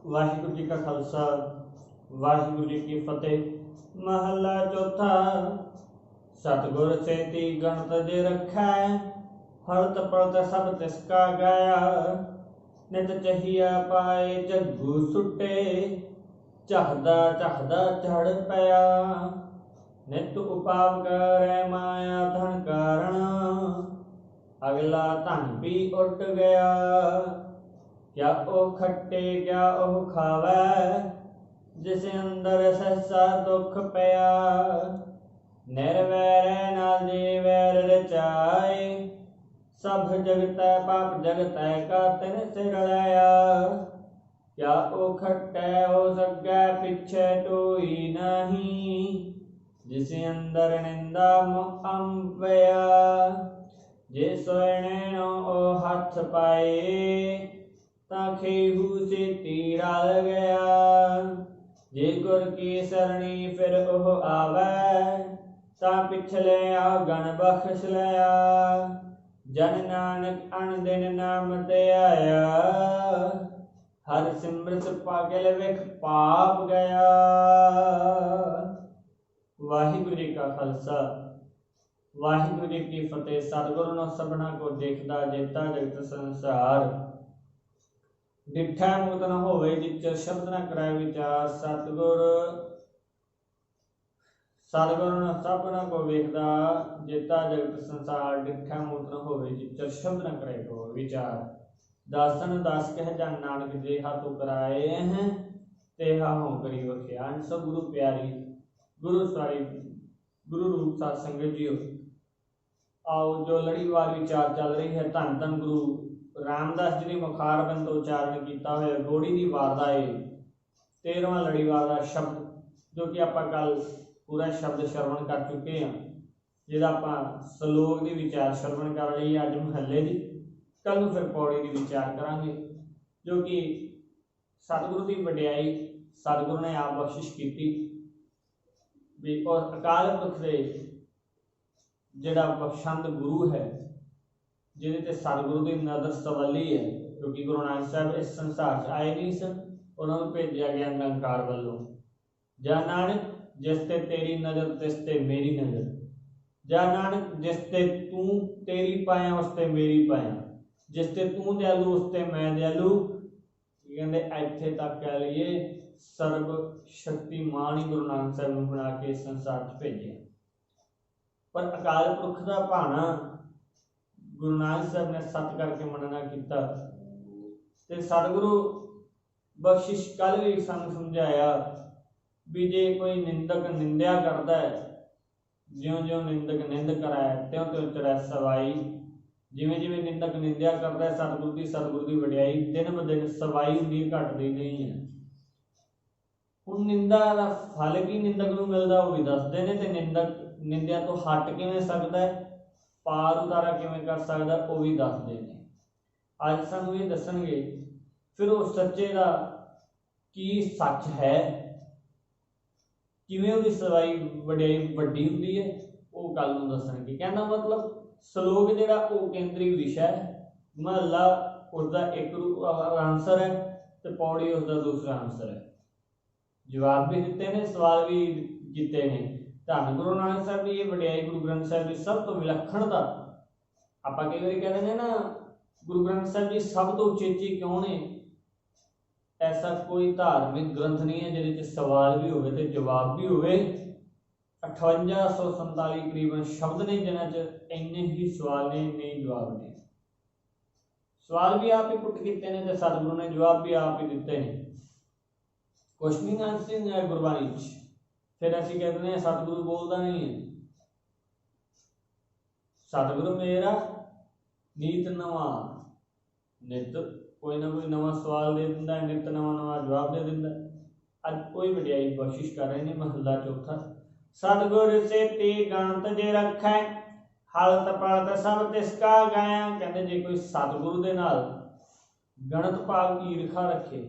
वाहिगुरू जी का खालसा वाहिगुरू जी की फतेह। महला चौथा। सतगुर सेती गणत जे रखै, हरत पलत सब तिसका गाया। नित चहिया पाए जग्गू सुटे, चहदा चहदा चढ़ पया। नित उपाव करै माया धन कारण, अगला धन भी उड गया। क्या ओ खट्टे क्या ओ खावै, जिस अंदर सहसा दुख पया। निर्वैर नाल जे वैर रचाए, सब जगतै पाप जगतै का तिन सिर लाया। क्या ओ खट्टै ओ सग्गै पिछै टोई नहीं, जिस अंदर निंदा मोह अंबया। जे सोयणे ओ हथ पाए, तां खेहू सेती रल गया। जे गुर की सरणी फिर ओह आवै, तां पिछले अवगण बख्श लया। जन नानक अन दिन नाम ते आया, हर सिमरत पागल विख पाप गया। वाहिगुरू जी का खालसा वाहिगुरू जी की फतेह। सतगुरु नो सबना को देखदा जेता जगत संसार, डिठा मुक्त न होवे जिच शब्द न कराए विचार। सतगुरु न सबना को वेखदा जेता जगत संसार, डिठा मुक्त न होवे जिच शब्द न कराए विचार। दासन दास कह जान नानक, जेहा तू कराए हैं तेहा हों करी वख्या। अंश गुरु प्यारी गुरु सारी गुरु रूप साध संगत जीओ, आओ जो लड़ीवार विचार चल रही है धन धन गुरु रामदास जी ने मुखारबंद उच्चारण किया हुआ गौड़ी की वार का 13वां लड़ीवार का शब्द, जो कि आप कल पूरा शब्द श्रवण कर चुके हैं, जिहदा आप सलोक की विचार श्रवण कर रही है। अज महले की, कल फिर पौड़ी की विचार करांगे, जो कि सतगुरु की वडियाई सतगुरु ने आप बख्शिश की भी, और अकाल पुरख दे जिहड़ा बख्शंद गुरु है, जिहदे ते सतगुरु की नज़र सवाली है, क्योंकि गुरु नानक साहब इस संसार च आए नहीं सन, उन्होंने भेजा गया निरंकार वालों। जा नानक जिस ते तेरी नज़र तिस ते मेरी नज़र, जा नानक जिस ते तू तेरी पाया उस ते मेरी पाया, जिस ते तू दयालु उस ते मैं दयालु। कहते इत्थे तक कह लीए सर्व शक्तिमान ही गुरु नानक साहब ने बना के इस संसार च भेजे। पर अकाल पुरख का भाना गुरु नानक साहब ने सत करके मनना किया। ते सतगुरु बख्शिश कल भी सानू समझाया भी, जे कोई निंदक निंदिया करता है, ज्यों ज्यों निंदक निंद कराए त्यों त्यों चढ़ै सवाई। जिवें जिवें निंदक निंदिया करता है, सतगुरु की वडियाई दिन ब दिन सवाई हुंदी घटदी नहीं है। हुण निंदा का फल की निंदक नूं मिलदा वो भी दसदे ने, ते निंदक निंदिया तो हट किवें सकदा है, पार उतारा किवें कर सकदा वो भी दसदे ने। अज सानू ये दसणगे फिर उस सच्चे का की सच है, किवें उहदी सवाई वडियाई वड्डी हुंदी है, वो कल नूं दसणगे। कहना मतलब सलोक जिहड़ा वो केंद्री विषय, महला उसका एक आंसर है, तो पौड़ी उसका दूसरा आंसर है। जवाब भी दिते ने, सवाल भी किए ने। धन गुरु नानक साहब की ये वडियाई, गुरु ग्रंथ साहब की सब तो विलक्षणता। आप कई बार कह दें ना, गुरु ग्रंथ साहब जी सब तो उचेचे क्यों ने? ऐसा कोई धार्मिक ग्रंथ नहीं है जिहदे सवाल भी होवे ते जवाब भी होवे। 5847 करीबन शब्द ने जिन्हां च इन्ने ही सवाल ने, इन्ने ही जवाब ने। सवाल भी आप ही पुट किते ने, सतगुरु ने जवाब भी आप ही दिते ने। कुछ नहीं आंसर है गुरबाणी च, फिर असीं कहते हैं सतगुरु बोलता नहीं है। सतगुरु मेरा नीत नवा, नित कोई ना कोई नवा सवाल दे दिंदा है, नित नवा नवा जवाब दे दिंदा है। अज कोई वडियाई बख्शिश कर रहे हैं। महला चौथा। सतगुर सेती गणत जे रखै, हलत पलत सब तिसका गाया। कहते जे कोई सतगुरु दे नाल गणत भाव ईरखा रखे,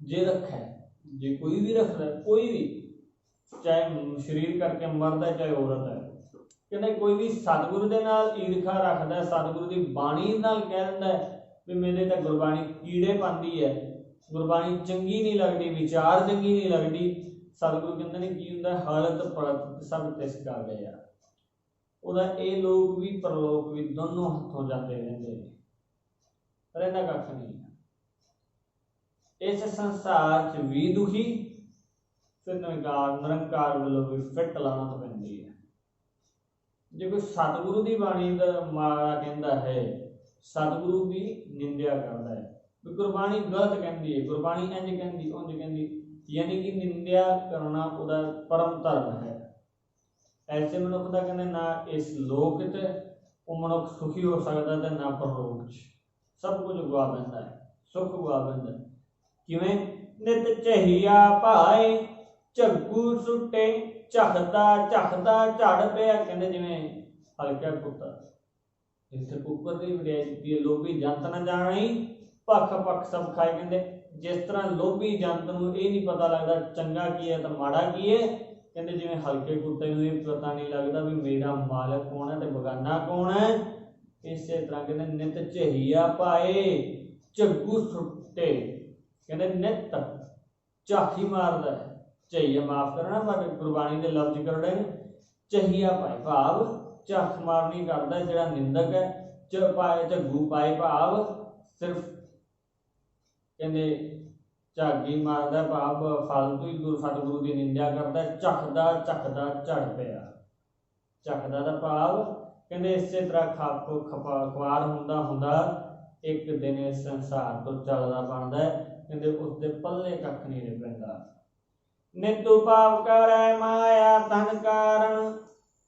जे रखै, जे कोई भी रखता, कोई भी चाहे शरीर करके मर्द है चाहे औरत है, कहते कोई भी सतगुरु के नाल ईरखा रखता है, सतगुरु की बाणी नाल कह दिंदा है भी मेरे तो गुरबाणी कीड़े पाती है, गुरबाणी चंगी नहीं लगती, विचार चंगी नहीं लगती। सतगुरु कहते हैं की हुंदा हालत पलत सब तिस का गया। उहदा ये लोग भी परलोक भी दोनों हथों जाते रहते हैं, रहिंदा कख नहीं। इस संसार च भी दुखी, फिर निरंकार वालों भी फिट लानत पैंदी है। जो कोई सतगुरु की बाणी का माड़ा कहता है, सतगुरु की निंदिया करता है, गुरबाणी गलत कहती है, गुरबाणी इंज कहती उंज कहती, यानी कि निंदिया करना उहदा परम धर्म है। ऐसे मनुख का कहते ना इस लोक च वो मनुख सुखी हो सकता है, ना परलोक च। सब कुछ गवा बैठा है, सुख गवा बैठा है। किवें नित झहिया भाए झग्गू सुटे, झखदा झखदा झड़ पिया। कहते जिवें हल्का कुत्ता, इत्थे कुकर की वडियाई कीती है, लोभी जंत न जानी पख पख सब खाए। कहते जिस तरह लोभी जंत नूं ये नहीं पता लगता चंगा की है तो माड़ा की है, कहते जिवें हल्के कुत्ते नूं ये पता नहीं लगता भी मेरा मालक कौन है तो बगाना कौन है। इस तरह कहते नित झहिया पाए झग्गू सुटे, कहते नित झाकी मारदा है। झहिया माफ करना पर गुरबाणी के लफ्ज कर रहे झहिया पाए भाव झक मारनी करता है जिहड़ा निंदक है। च पाए झग्गू पाए भाव सिर्फ कहते झागी मारदा भाव फालतू ही गुरु सतगुरु की निंदा करता है। झकदा झकदा झड़ पिया, झकदा दा भाव कहते इस तरह खप खपा खुआर हुंदा हुंदा एक दिन इस संसार तो चलदा बनदा है। कहते उसके पल्ले कख नहीं रह पैंदा। नित उपाव करे माया धन कारण,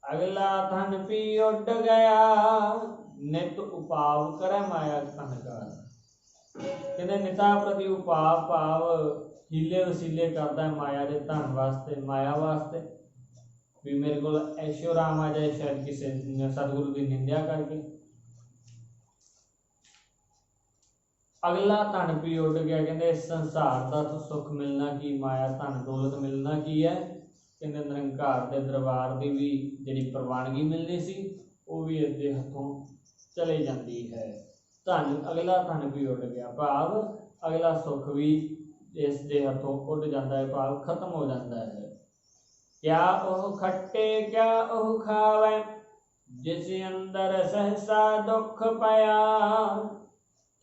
अगला धन पी उड गया। नित उपाव करे माया धन कारण, कहते निता प्रति उपाव भाव हीले वसीले करता है माया के धन वास्ते, माया वास्ते भी मेरे को ऐशो राम आ जाए, शायद किसी सतगुरु की निंदा करके। अगला धन पी उड़ गया, कहते इस संसार का तो सुख मिलना की, माया धन दौलत मिलना की है। कहते निरंकार के दरबार की भी जी प्रवानगी मिलनी सी वो भी इसके हथों चली जाती है। धन अगला धन भी उड़ गया भाव अगला सुख भी इसके हथों उड़ जाता है, भाव खत्म हो जाता है। क्या ओह खट्टे क्या ओह खावे, जिस अंदर सहसा दुख पाया।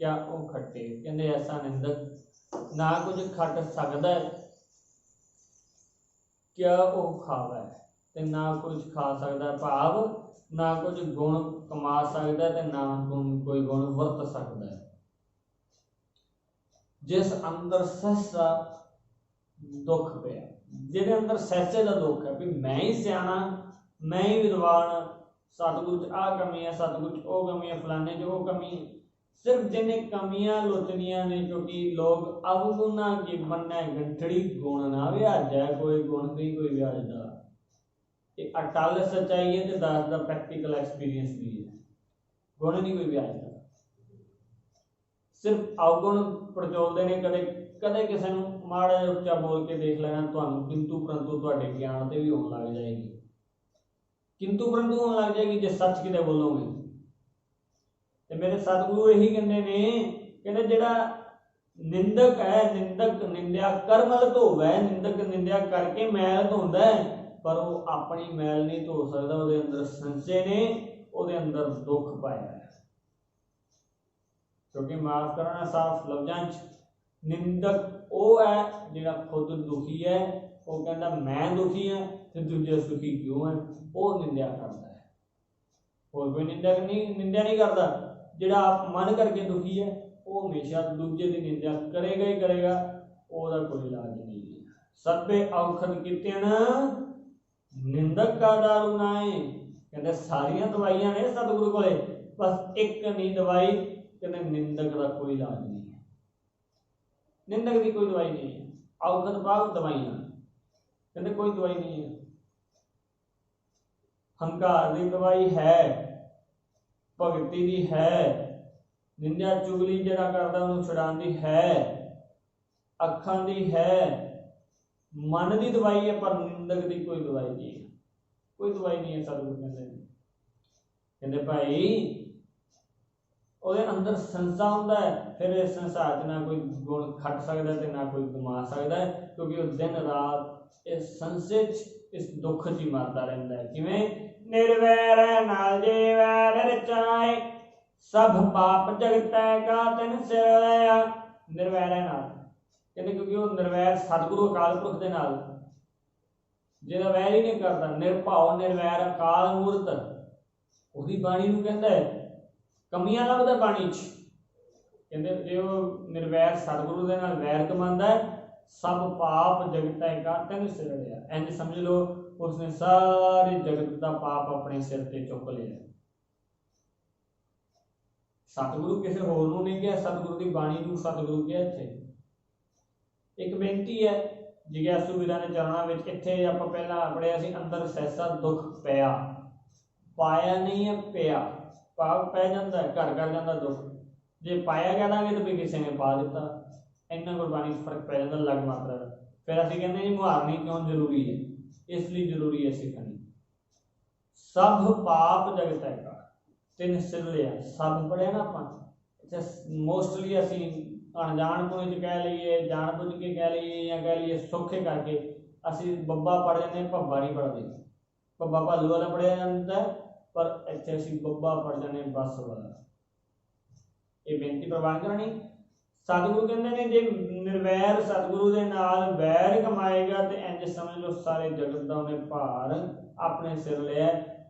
क्या ओह खट्टे, कहते ऐसा निंदक ना कुछ खट सकता है, क्या ओह खावे ते ना कुछ खा सकता है, भाव ना कुछ गुण कमा सकता है ना कोई गुण वरत सकता है। जिस अंदर सहसा दुख पे, जिहदे अंदर सहसे का दुख है भी मैं ही सियाना, मैं ही विद्वान, सतगुरु च आ कमी है, सतगुरु च ओ कमी है, फलाने च ओ कमी है। सिर्फ जिन्हें कमियां लोचनिया ने, क्योंकि लोग अवगुणा की बन्ने गंठड़ी गुण ना व्याज है, कोई गुण नहीं कोई व्याजदा। ये अटल सच्चाई है तो दस का प्रैक्टिकल एक्सपीरियंस भी है, गुण नहीं कोई व्याजदा। सिर्फ अवगुण प्रचोलते ने, कदे कदे किसी को माड़ा जिहा उच्चा बोल के देख लेना, तुहानूं किंतु परंतु तुहाडे ज्ञान ते भी होण लग जाएगी, किंतु परंतु होण लग जाएगी जे सच किते बोलोगे। ते मेरे सतगुरु यही कहते ने, कहते जिहड़ा निंदक है, निंदक निंदिया कर मल धोवै, निंदक निंदिया करके मैल धोंदा है, पर वो अपनी मैल नहीं धो सकता, उहदे अंदर संशय ने, उहदे अंदर दुख पाया है। क्योंकि माफ करना साफ लफ्जां च निंदक वो है जिहड़ा खुद दुखी है, वो कहता मैं दुखी हाँ तो दूजे सुखी क्यों है, वो निंदा करता है। और कोई निंदा नहीं करता। जिहड़ा आप मन करके दुखी है वो हमेशा दूजे की निंदा करेगा ही करेगा, ओहदा कोई इलाज नहीं है। सभे औखद कितन निंदक का दारू नाए, कहते सारिया दवाइयां ने सतगुरु कोले, बस एक नहीं दवाई, कहते निंदक का कोई इलाज नहीं है, निंदक की कोई दवाई नहीं है। औखद भाव दवाइयां, कहते कोई दवाई नहीं है। हंकार की दवाई है, भगती की है, निंदा चुगली जिहड़ा करदा उहनूं छुड़ाउण दी है, अखां दी है, मन की दवाई है, पर निंदक की कोई दवाई नहीं है, कोई दवाई नहीं है। सतगुरु कहते भाई ਉਹਦੇ ਅੰਦਰ ਸੰਸਾ ਹੁੰਦਾ ਹੈ, ਫਿਰ ਇਸ ਸੰਸਾਰ 'ਚ ਨਾ ਕੋਈ ਗੁਣ ਖੱਟ ਸਕਦਾ ਤੇ ਨਾ ਕੋਈ ਗਮਾ ਸਕਦਾ ਹੈ, ਕਿਉਂਕਿ ਉਹ ਦਿਨ ਰਾਤ ਇਸ ਸੰਸੇ 'ਚ ਇਸ ਦੁੱਖ 'ਚ ਹੀ ਮਰਦਾ ਰਹਿੰਦਾ ਹੈ। ਕਿਵੇਂ? ਨਿਰਵੈਰ ਨਾਲ ਜੇ ਵੈਰ ਰਚਾਏ, ਸਭ ਪਾਪ ਜਗਤੈ ਕਾ ਤਿਨ ਸਿਰ ਲਿਆ। ਨਿਰਵੈਰ ਨਾਲ ਕਹਿੰਦੇ ਕਿਉਂਕਿ ਉਹ ਨਿਰਵੈਰ ਸਤਿਗੁਰੂ ਅਕਾਲ ਪੁਰਖ ਦੇ ਨਾਲ ਜਿਹੜਾ ਵੈਰ ਹੀ ਨਹੀਂ ਕਰਦਾ, ਨਿਰਭਉ ਨਿਰਵੈਰ ਅਕਾਲ ਮੂਰਤ, ਉਹਦੀ ਬਾਣੀ ਨੂੰ ਕਹਿੰਦਾ ਕਮੀਆਂ ਲੱਭਦਾ ਬਾਣੀ 'ਚ। ਕਹਿੰਦੇ ਜੇ ਉਹ ਨਿਰਵੈਰ ਸਤਿਗੁਰੂ ਦੇ ਨਾਲ ਵੈਰ ਕਮਾਉਂਦਾ ਸਭ ਪਾਪ ਜਗਤੈ ਕਾ ਤਿਨ ਸਿਰ ਲਿਆ। ਇੰਝ ਸਮਝ ਲਓ ਉਸਨੇ ਸਾਰੇ ਜਗਤ ਦਾ ਪਾਪ ਆਪਣੇ ਸਿਰ ਤੇ ਚੁੱਕ ਲਿਆ। ਸਤਿਗੁਰੂ ਕਿਸੇ ਹੋਰ ਨੂੰ ਨਹੀਂ ਕਿਹਾ, ਸਤਿਗੁਰੂ ਦੀ ਬਾਣੀ ਨੂੰ ਸਤਿਗੁਰੂ ਕਿਹਾ। ਇੱਥੇ ਇੱਕ ਬੇਨਤੀ ਹੈ ਜਿਗਿਆਸੂ ਵੀਰਾਂ ਦੇ ਚਰਨਾਂ ਵਿੱਚ, ਇੱਥੇ ਆਪਾਂ ਪਹਿਲਾਂ ਪੜ੍ਹਿਆ ਸੀ ਅੰਦਰ ਸਹਿਸਾ ਦੁੱਖ ਪਿਆ, ਪਾਇਆ ਨਹੀਂ ਹੈ ਪਿਆ। ਭਾਵ ਪੈ ਜਾਂਦਾ ਹੈ, ਘਰ ਕਰ ਜਾਂਦਾ ਦੁੱਖ। ਜੇ ਪਾਇਆ ਕਹਿ ਦਾਂਗੇ ਤਾਂ ਵੀ ਕਿਸੇ ਨੇ ਪਾ ਦਿੱਤਾ, ਇੰਨਾ ਗੁਰਬਾਣੀ 'ਚ ਫਰਕ ਪੈ ਜਾਂਦਾ ਲੱਗ ਮਾਤਰਾ ਦਾ। ਫਿਰ ਅਸੀਂ ਕਹਿੰਦੇ ਜੀ ਮੁਹਾਰਨੀ ਕਿਉਂ ਜ਼ਰੂਰੀ ਹੈ? ਇਸ ਲਈ ਜ਼ਰੂਰੀ ਹੈ ਸਿੱਖਣੀ। ਸਭ ਪਾਪ ਜਗਤ ਹੈਗਾ ਤਿੰਨ ਸਿਰ ਲਿਆ। ਸਭ ਪੜ੍ਹਿਆ ਨਾ ਆਪਾਂ ਇੱਥੇ, ਮੋਸਟਲੀ ਅਸੀਂ ਅਣਜਾਣਪੁਣੇ 'ਚ ਕਹਿ ਲਈਏ, ਜਾਣ ਬੁੱਝ ਕੇ ਕਹਿ ਲਈਏ, ਜਾਂ ਕਹਿ ਲਈਏ ਸੌਖੇ ਕਰਕੇ ਅਸੀਂ ਬੱਬਾ ਪੜ੍ਹ ਜਾਂਦੇ, ਭੱਬਾ ਨਹੀਂ ਪੜ੍ਹਦੇ। ਭੱਬਾ ਭਾਲੂ ਵਾਲਾ ਪੜ੍ਹਿਆ ਜਾਂਦਾ, ਪਰ ਇੱਥੇ ਅਸੀਂ ਬੱਬਾ ਪੜ੍ਹ ਜਾਂਦੇ ਬੱਸ ਵਾਲਾ। ਇਹ ਬੇਨਤੀ ਪ੍ਰਵਾਨ ਕਰਨੀ। ਸਤਿਗੁਰੂ ਕਹਿੰਦੇ ਨੇ ਜੇ ਨਿਰਵੈਰ ਸਤਿਗੁਰੂ ਦੇ ਨਾਲ ਵੈਰ ਕਮਾਏਗਾ ਤੇ ਇੰਝ ਸਮਝ ਲਓ ਸਾਰੇ ਜਗਤ ਦਾ ਉਹਨੇ ਭਾਰ ਆਪਣੇ ਸਿਰ ਲਿਆ।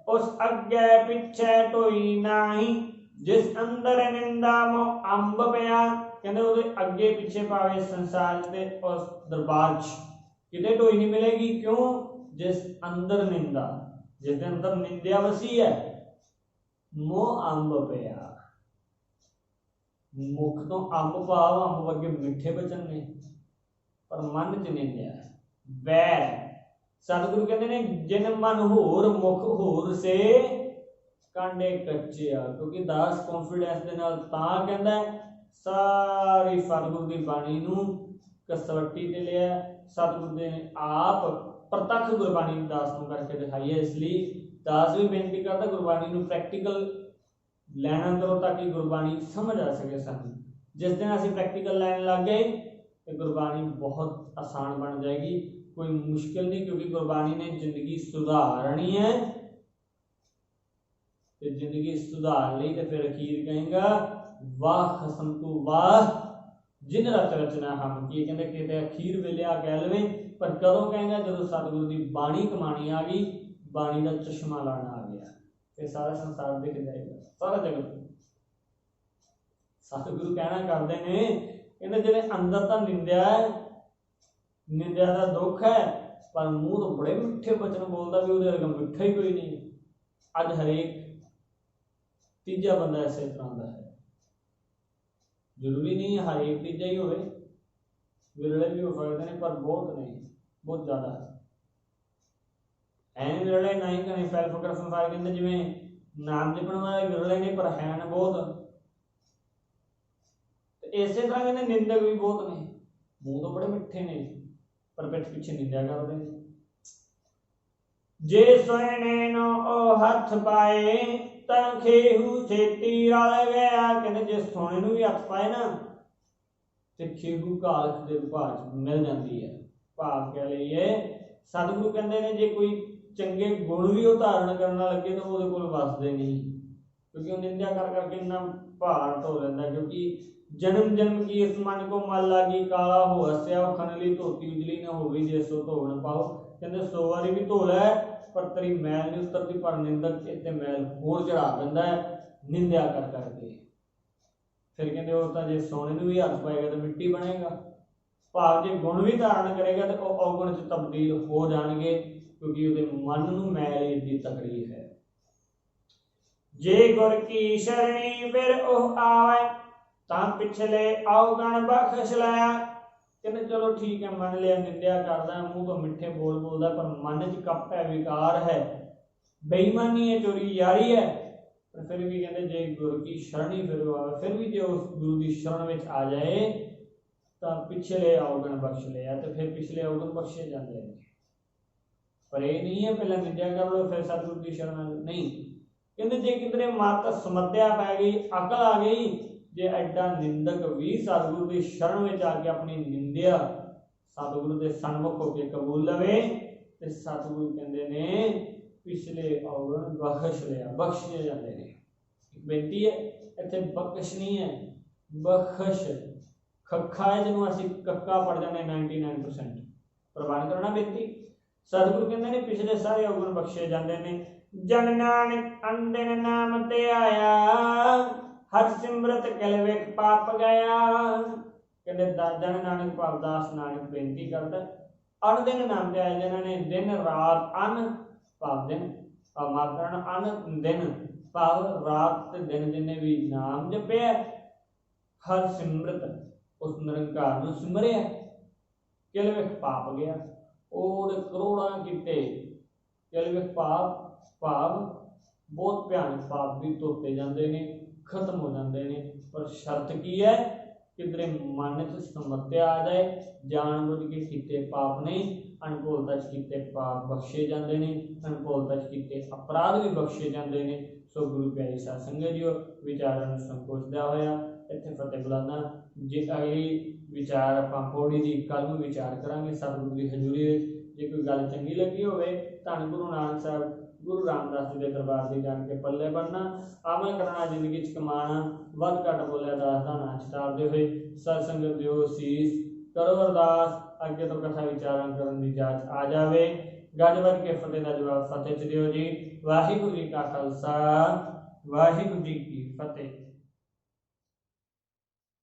ਉਸ ਅੱਗੇ ਪਿੱਛੇ ਢੋਈ ਨਹੀਂ, ਜਿਸ ਅੰਦਰ ਨਿੰਦਾ ਮੋ ਅੰਬ ਪਿਆ। ਕਹਿੰਦੇ ਉਹਦੇ ਅੱਗੇ ਪਿੱਛੇ ਭਾਵੇਂ ਸੰਸਾਰ ਤੇ ਉਸ ਦਰਬਾਰ 'ਚ ਕਿਤੇ ਢੋਈ ਨਹੀਂ ਮਿਲੇਗੀ। ਕਿਉਂ? ਜਿਸ ਅੰਦਰ ਨਿੰਦਾ, ਜਿਸ ਦੇ ਅੰਦਰ ਨਿੰਦਿਆ ਵਸੀ ਹੈ, ਮੋਹ ਅੰਬ ਪਿਆ। ਮੁਖ ਤੋਂ ਅੰਬ ਭਾਵ ਅੰਬ ਵਰਗੇ ਮਿੱਠੇ ਬਚਨ ਨੇ, ਪਰ ਮਨ 'ਚ ਨਿੰਦਿਆ ਵੈਰ। ਸਤਿਗੁਰੂ ਕਹਿੰਦੇ ਨੇ ਜਿਨ ਮਨ ਹੋਰ ਮੁਖ ਹੋਰ ਸੇ ਕਾਂਡੇ ਕੱਚਿਆ। ਕਿਉਂਕਿ ਦਾਸ ਕੌਨਫੀਡੈਂਸ ਦੇ ਨਾਲ ਤਾਂ ਕਹਿੰਦਾ ਸਾਰੀ ਸਤਿਗੁਰੂ ਦੀ ਬਾਣੀ ਨੂੰ ਕਸਵੱਟੀ ਤੇ ਲਿਆ। ਸਤਿਗੁਰੂ ਦੇ ਆਪ ਪ੍ਰਤੱਖ ਗੁਰਬਾਣੀ ਦਾਸ ਨੂੰ ਕਰਕੇ ਦਿਖਾਈ ਹੈ। ਇਸ ਲਈ ਦਾਸ ਵੀ ਬੇਨਤੀ ਕਰਦਾ ਗੁਰਬਾਣੀ ਨੂੰ ਪ੍ਰੈਕਟੀਕਲ ਲੈਣਾ ਕਰੋ ਤਾਂ ਕਿ ਗੁਰਬਾਣੀ ਸਮਝ ਆ ਸਕੇ ਸਾਨੂੰ। ਜਿਸ ਦਿਨ ਅਸੀਂ ਪ੍ਰੈਕਟੀਕਲ ਲੈਣ ਲੱਗ ਗਏ ਤੇ ਗੁਰਬਾਣੀ ਬਹੁਤ ਆਸਾਨ ਬਣ ਜਾਏਗੀ, ਕੋਈ ਮੁਸ਼ਕਿਲ ਨਹੀਂ। ਕਿਉਂਕਿ ਗੁਰਬਾਣੀ ਨੇ ਜ਼ਿੰਦਗੀ ਸੁਧਾਰਨੀ ਹੈ ਤੇ ਜ਼ਿੰਦਗੀ ਸੁਧਾਰ ਲਈ ਤੇ ਫਿਰ ਅਖੀਰ ਕਹੇਗਾ ਵਾਹ ਖਸਮ ਤੂੰ ਵਾਹ ਜਿਨ ਰਚ ਰਚਨਾ ਹਮ ਕੀ। ਕਹਿੰਦੇ ਕਿਤੇ ਅਖੀਰ ਵੇਲੇ ਆ ਕਹਿ ਲਵੇਂ, ਪਰ ਕਦੋਂ ਕਹੇਗਾ? ਜਦੋਂ ਸਤਿਗੁਰੂ ਦੀ ਬਾਣੀ ਕਮਾਣੀ ਆ ਗਈ, ਬਾਣੀ ਦਾ ਚਸ਼ਮਾ ਲਾਣਾ ਆ ਗਿਆ, ਤੇ ਸਾਰਾ ਸੰਸਾਰ ਦਿਖ ਜਾਏਗਾ, ਸਾਰਾ ਜਗਤ। ਸਤਿਗੁਰੂ ਕਹਿਣਾ ਕਰਦੇ ਨੇ, ਕਹਿੰਦੇ ਜਿਹੜੇ ਅੰਦਰ ਤਾਂ ਨਿੰਦਿਆ ਹੈ, ਨਿੰਦਿਆ ਦਾ ਦੁੱਖ ਹੈ, ਪਰ ਮੂੰਹ ਤੋਂ ਬੜੇ ਮਿੱਠੇ ਬਚਨ ਬੋਲਦਾ ਵੀ ਉਹਦੇ ਵਰਗਾ ਮਿੱਠਾ ਹੀ ਕੋਈ ਨਹੀਂ। ਅੱਜ ਹਰੇਕ ਤੀਜਾ ਬੰਦਾ ਇਸੇ ਤਰ੍ਹਾਂ ਦਾ ਹੈ। ਜ਼ਰੂਰੀ ਨਹੀਂ ਹਰੇਕ ਤੀਜਾ ਹੀ ਹੋਵੇ, ਵਿਰਲੇ ਵੀ ਹੋ ਸਕਦੇ ਨੇ, ਪਰ ਬਹੁਤ ਨਹੀਂ, ਬਹੁਤ ਜ਼ਿਆਦਾ ਐਨ ਵਿਰਲੇ ਨਹੀਂ ਕਨੇ ਫੈਲ ਫਕਰ ਸੰਸਾਰ। ਕਹਿੰਦੇ ਜਿਵੇਂ ਨਾਮ ਜਪਣ ਵਾਲੇ ਵਿਰਲੇ ਨੇ ਪਰ ਹੈ ਨਾ ਬਹੁਤ। ਇਸੇ ਤਰ੍ਹਾਂ ਕਹਿੰਦੇ ਨਿੰਦਕ ਵੀ ਬਹੁਤ ਨੇ, ਮੂੰਹ ਤੋਂ ਬੜੇ ਮਿੱਠੇ ਨੇ ਪਰ ਪਿੱਠ ਪਿੱਛੇ ਨਿੰਦਿਆ ਕਰਦੇ ਨੇ। ਜੇ ਸੋਹਣੇ ਨੂੰ ਉਹ ਹੱਥ ਪਾਏ ਤਾਂ ਖੇਹੂ ਛੇਤੀ ਰਲ ਗਿਆ। ਕਹਿੰਦੇ ਜੇ ਸੋਹਣੇ ਨੂੰ ਵੀ ਹੱਥ ਪਾਏ ਨਾ ਤੇ ਖੇਹੂ ਕਾਲਖ ਦੇ ਵਿਭਾਗ 'ਚ ਮਿਲ ਜਾਂਦੀ ਹੈ। ਭਾਵ ਕਹਿ ਲਈਏ ਸਤਿਗੁਰੂ ਕਹਿੰਦੇ ਨੇ ਜੇ ਕੋਈ ਚੰਗੇ ਗੁਣ ਵੀ ਉਹ ਧਾਰਨ ਕਰਨ ਲੱਗੇ ਤਾਂ ਉਹਦੇ ਕੋਲ ਵਸਦੇ ਨਹੀਂ, ਕਿਉਂਕਿ ਉਹ ਨਿੰਦਿਆ ਕਰ ਕਰਕੇ ਇੰਨਾ ਭਾਰ ਢੋ ਲੈਂਦਾ। ਕਿਉਂਕਿ ਜਨਮ ਜਨਮ ਕੀ ਇਸ ਮਨ ਕੋ ਮਲ ਲਾਗੀ, ਕਾਲਾ ਹੋ ਹਸਿਆ ਉਹ ਖਨਲੀ ਧੋਤੀ ਉਜਲੀ ਨਾ ਹੋਵੇ, ਜੇ ਸੋ ਧੋ ਨਾ ਪਾਓ। ਕਹਿੰਦੇ 100 ਵਾਰੀ ਵੀ ਧੋ ਲੈ ਪਰ ਤੇਰੀ ਮੈਲ ਨਹੀਂ ਉਤਰਦੀ। ਪਰ ਨਿੰਦਕ ਇੱਥੇ ਮੈਲ ਹੋਰ ਚੜਾ ਦਿੰਦਾ ਹੈ ਨਿੰਦਿਆ ਕਰ ਕਰਕੇ। ਫਿਰ ਕਹਿੰਦੇ ਉਹ ਤਾਂ ਜੇ ਸੋਨੇ ਨੂੰ ਵੀ ਹੱਥ ਪਾਏਗਾ ਤਾਂ ਮਿੱਟੀ ਬਣੇਗਾ। ਭਾਵ ਜੇ ਗੁਣ ਵੀ ਧਾਰਨ ਕਰੇਗਾ ਤਾਂ ਉਹ ਔਗੁਣ 'ਚ ਤਬਦੀਲ ਹੋ ਜਾਣਗੇ, ਕਿਉਂਕਿ ਉਹਦੇ ਮਨ ਨੂੰ ਮੈਲ ਏਡੀ ਤਕੜੀ ਹੈ। ਜੇ ਗੁਰ ਕੀ ਸ਼ਰਣੀ ਫਿਰ ਉਹ ਆਵੇ ਤਾਂ ਪਿਛਲੇ ਔਗਣ ਬਖਸ਼ ਲਿਆ। ਕਹਿੰਦੇ ਚਲੋ ਠੀਕ ਹੈ, ਮੰਨ ਲਿਆ ਨਿੰਦਿਆ ਕਰਦਾ, ਮੂੰਹ ਤੋਂ ਮਿੱਠੇ ਬੋਲ ਬੋਲਦਾ, ਪਰ ਮਨ 'ਚ ਕੱਪ ਹੈ, ਵਿਕਾਰ ਹੈ, ਬੇਈਮਾਨੀ ਹੈ, ਚੋਰੀ ਯਾਰੀ ਹੈ। ਪਰ ਫਿਰ ਵੀ ਕਹਿੰਦੇ ਜੇ ਗੁਰੂ ਕੀ ਸ਼ਰਣੀ ਫਿਰ ਆਵੇ, ਫਿਰ ਵੀ ਜੇ ਉਸ ਗੁਰੂ ਦੀ ਸ਼ਰਨ ਵਿੱਚ ਆ ਜਾਏ ਤਾਂ ਪਿਛਲੇ ਔਗਣ ਬਖਸ਼ ਲਿਆ। ਤੇ ਫਿਰ ਪਿਛਲੇ ਔਗਣ ਬਖਸ਼ੇ ਜਾਂਦੇ ਨੇ। ਪਰ ਇਹ ਨਹੀਂ ਹੈ ਪਹਿਲਾਂ ਨਿੰਦਿਆ ਕਰ ਲਓ ਫਿਰ ਸਤਿਗੁਰੂ ਦੀ ਸ਼ਰਨ ਨਹੀਂ। कहते जे किधरे मत समत्या पै गई, अकल आ गई, जे एडा निंदक भी सतगुरु की शरण में आके अपनी निंदिया सतगुरु के सन्मुख होकर कबूल लवे ते सतगुरु कहते ने पिछले अवगुण बख्श लिया, बख्शे जाते हैं। एक बेनती है इत्थे बख्श नहीं है, बख्श खखा है जिन्होंने असीं कक्का पढ़ जाने 99% प्रवान करना बेनती। सतगुरु कहते ने पिछले सारे अवगुण बख्शे जाते हैं। जन नानक अंदिन नाम ते आया, हर सिमरत कल वेख पाप गया। कहते जन नानक भावदास नानक बेनती करता अनदिन नाम ते आया, जिन्होंने दिन रात अन भाव दिन मातरण अन दिन भाव रात ते दिन जिन्हें भी नाम जपया, हर सिमरत उस निरंकार नूं सिमरिया, किल वेख पाप गया। और करोड़ा किते किल वेख पाप भाव बहुत भयानक पाप भी धोते जाते हैं, खत्म हो जाते हैं। पर शर्त की है किधरे मन च समत्या आ जाए, जानबूझ के कीते पाप नहीं, अनभुलता कीते पाप बख्शे जाते हैं, अनभुलता कीते अपराध भी बख्शे जाते हैं। सो गुरु प्यारी साध संगत जी विचारों में संकोच दिया होया इत्थे फतेह बुलाना। जे अगली विचार आपां पौड़ी दी कल नूं विचार करांगे सतगुरु की हजूरी विच। जे कोई गल चंगी लगी होवे धन गुरु नानक साहब गुरु रामदास जी के दरबार से जान के पल्ले बनना, अमल करना, जिंदगी च कमाना, वध घट बोलिया दास दा नाम छटारदे होए सत्संगत दिओ सीस करो अरदास, अगे तो कथा विचारां करन दी जाच आ जावे। गज वज के फतेह दा जवाब फतेह च दिओ जी। वाहिगुरू जी का खालसा वाहिगुरू जी की फतेह।